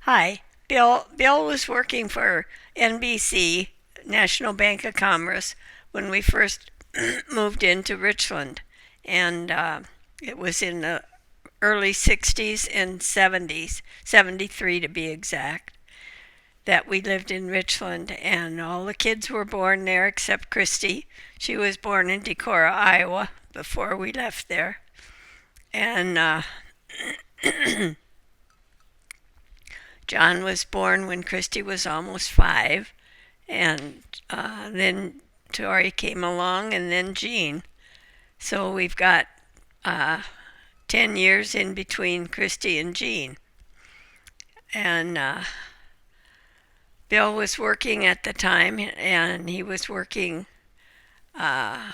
Hi. Bill was working for NBC, National Bank of Commerce, when we first moved into Richland. And it was in the early 60s and 70s, 73 to be exact, that we lived in Richland. And all the kids were born there except Christy. She was born in Decorah, Iowa, before we left there. And John was born when Christy was almost 5, and then Tori came along, and then Jean. So we've got uh, 10 years in between Christy and Jean. And Bill was working at the time, and he was working, uh,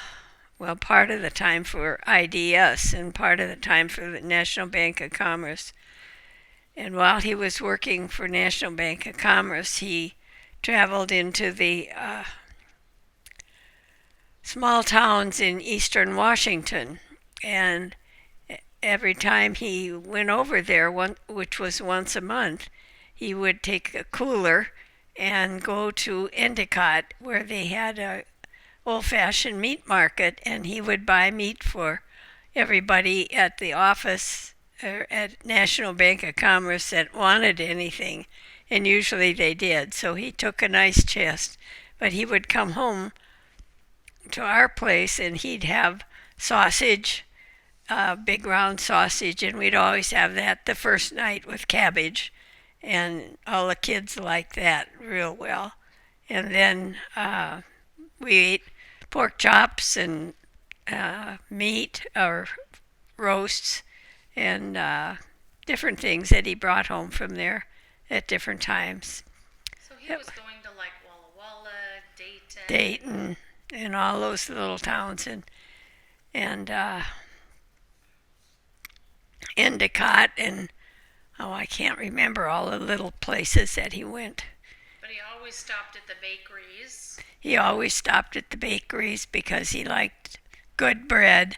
well, part of the time for IDS and part of the time for the National Bank of Commerce. And while he was working for National Bank of Commerce, he traveled into the small towns in eastern Washington. And every time he went over there, which was once a month, he would take a cooler and go to Endicott, where they had a old-fashioned meat market, and he would buy meat for everybody at the office at National Bank of Commerce that wanted anything, and usually they did. So he took a nice chest, but he would come home to our place and he'd have sausage, big round sausage, and we'd always have that the first night with cabbage, and all the kids liked that real well. And then we ate pork chops and meat or roasts and different things that he brought home from there at different times. So he was going to like Walla Walla, Dayton. Dayton and all those little towns and Endicott and oh, I can't remember all the little places that he went. But he always stopped at the bakeries. He always stopped at the bakeries because he liked good bread,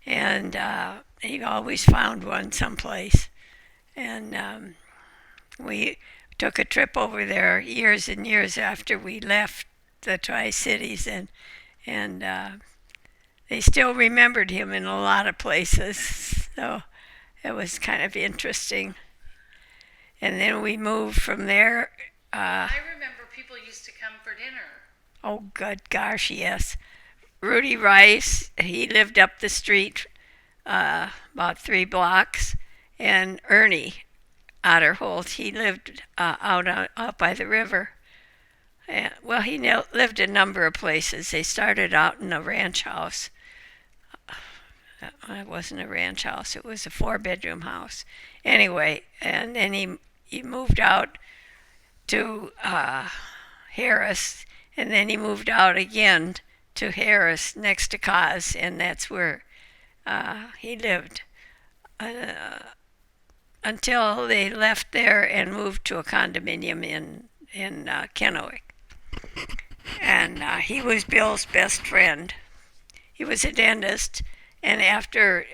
and he always found one someplace. And we took a trip over there years and years after we left the Tri Cities, and they still remembered him in a lot of places. So it was kind of interesting. And then we moved from there. Uh, I remember people used to come for dinner. oh, good gosh, yes. Rudy Rice, he lived up the street about 3 blocks, and Ernie Otterholt, he lived out by the river. Well, he lived a number of places. They started out in a ranch house. It wasn't a ranch house, it was a 4 bedroom house. Anyway, and then he moved out to Harris, and then he moved out again to Harris next to Cos, and that's where he lived until they left there and moved to a condominium in Kennewick. And he was Bill's best friend. He was a dentist, and after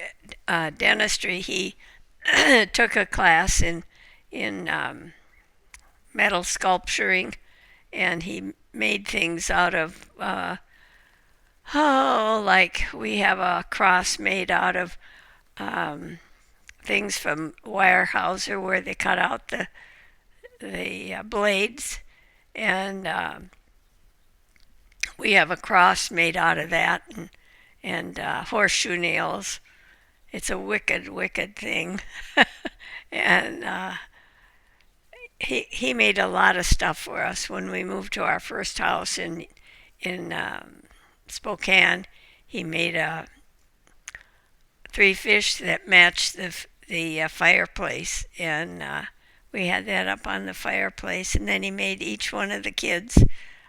dentistry, he took a class in metal sculpturing, and he made things out of like we have a cross made out of things from Weyerhaeuser where they cut out the blades, and we have a cross made out of that, and horseshoe nails. It's a wicked, wicked thing, and he made a lot of stuff for us when we moved to our first house in Spokane. He made a 3 fish that matched the fireplace, and we had that up on the fireplace. And then he made each one of the kids.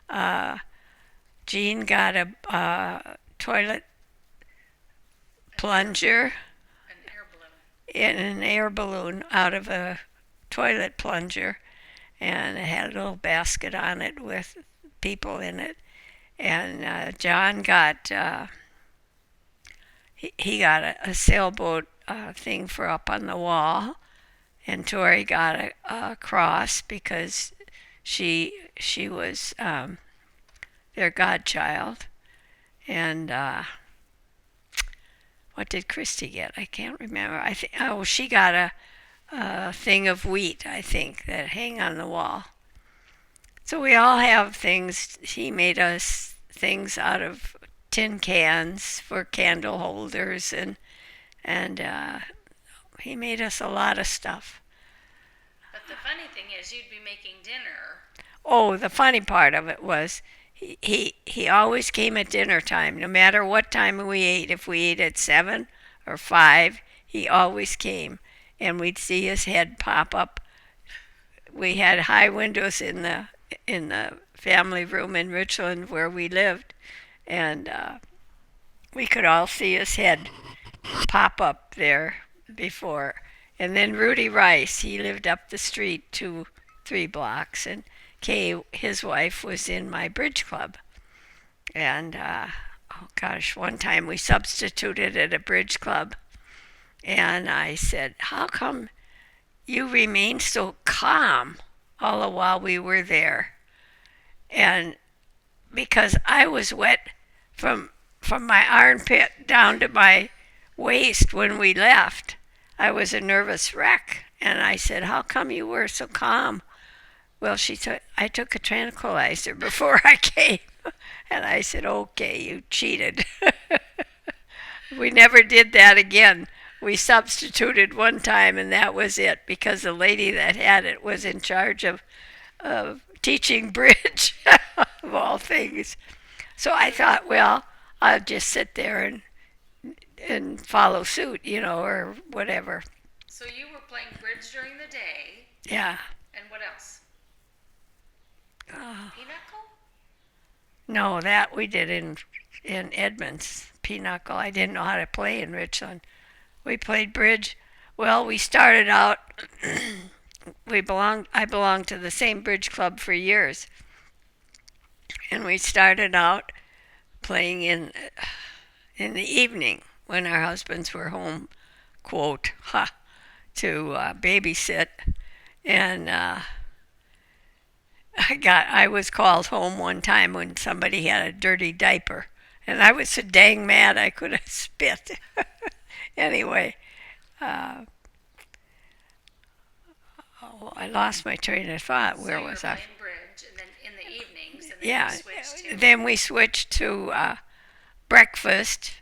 Uh, Jean got a toilet plunger An air balloon. and an air balloon out of a toilet plunger, and it had a little basket on it with people in it. And John got he got a sailboat thing for up on the wall, and Tori got a cross because she was their godchild. And what did Christy get? I can't remember. I think she got a thing of wheat, I think, that hang on the wall. So we all have things. He made us things out of tin cans for candle holders, and he made us a lot of stuff. But the funny thing is, you'd be making dinner. Oh, the funny part of it was he always came at dinner time, no matter what time we ate. If we ate at 7 or 5, he always came, and we'd see his head pop up. We had high windows in the family room in Richland where we lived, and we could all see his head pop up there before. And then Rudy Rice, he lived up the street 2, 3 blocks, and Kay, his wife, was in my bridge club. And oh gosh, one time we substituted at a bridge club, and I said, "How come you remained so calm all the while we were there?" And because I was wet from my armpit down to my waist when we left, I was a nervous wreck. And I said, "How come you were so calm?" Well, she said, "I took a tranquilizer before I came." And I said, "Okay, you cheated." We never did that again. We substituted one time, and that was it, because the lady that had it was in charge of teaching bridge, of all things. So I thought, well, I'll just sit there and follow suit, or whatever. So you were playing bridge during the day, Yeah. and what else? Oh, Pinochle? no, that we did in Edmonds. Pinochle. I didn't know how to play in Richland. We played bridge. Well, we started out. I belonged to the same bridge club for years, and we started out playing in the evening when our husbands were home, quote, to babysit, and I was called home one time when somebody had a dirty diaper, and I was so dang mad I could have spit. Anyway, uh, I lost my train of thought. So Where you were was I? playing bridge, and then in the evenings, and then Yeah, you switched to. then we switched to breakfast,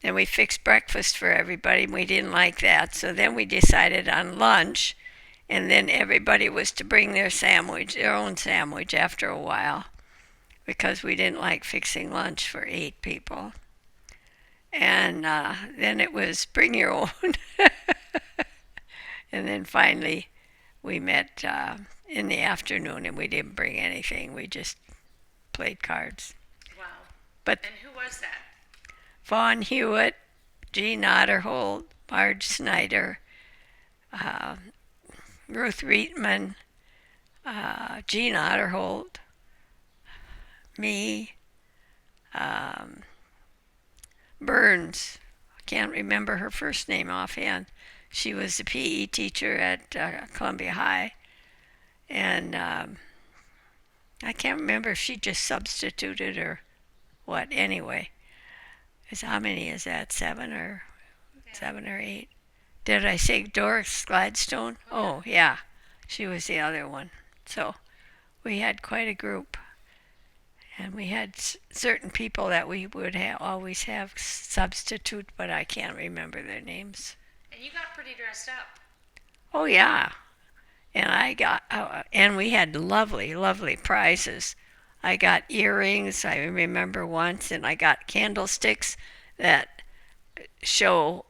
and we fixed breakfast for everybody, and we didn't like that. So then we decided on lunch, and then everybody was to bring their own sandwich after a while, because we didn't like fixing lunch for 8 people. And then it was bring your own. And then finally we met in the afternoon, and we didn't bring anything. We just played cards. Wow. But And who was that? Vaughn Hewitt, Jean Otterhold, Marge Snyder, uh, Ruth Reitman, Jean Otterhold, me, um, Burns. I can't remember her first name offhand. She was the PE teacher at Columbia High, and I can't remember if she just substituted or what. Anyway, how many is that? Seven or 8? Did I say Doris Gladstone? Oh yeah, she was the other one. So we had quite a group, and we had certain people that we would always have substitute, but I can't remember their names. And you got pretty dressed up. Oh yeah, and we had lovely, lovely prizes. I got earrings. I remember once, and I got candlesticks that show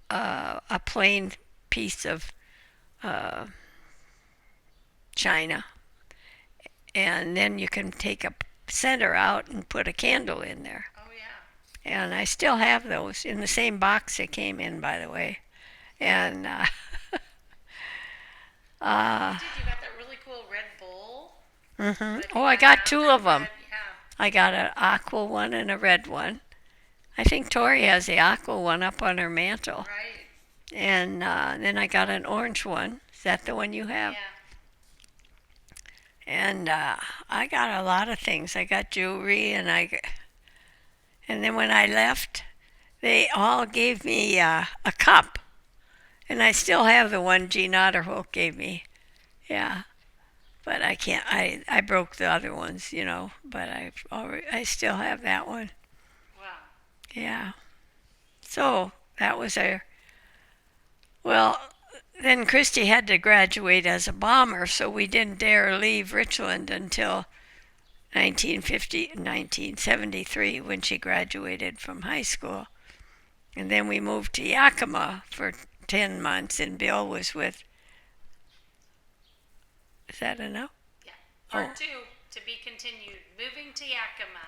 a plain piece of uh, china, and then you can take a center out and put a candle in there. Oh yeah. And I still have those in the same box they came in, by the way. And You did. You got that really cool red bowl. oh, I got That 2 of them. yeah. I got an aqua one and a red one. I think Tori has the aqua one up on her mantle. Right. And then I got an orange one. Is that the one you have? Yeah. And I got a lot of things. I got jewelry, and then when I left, they all gave me a cup, and I still have the one Gene Otterholt gave me. Yeah, but I can't. I broke the other ones, but I still have that one. Wow. Yeah. So that was a well. Then Christy had to graduate as a bomber, so we didn't dare leave Richland until 1973 when she graduated from high school. And then we moved to Yakima for 10 months, and Bill was with. Is that enough? Yeah. Oh. Part two to be continued. Moving to Yakima.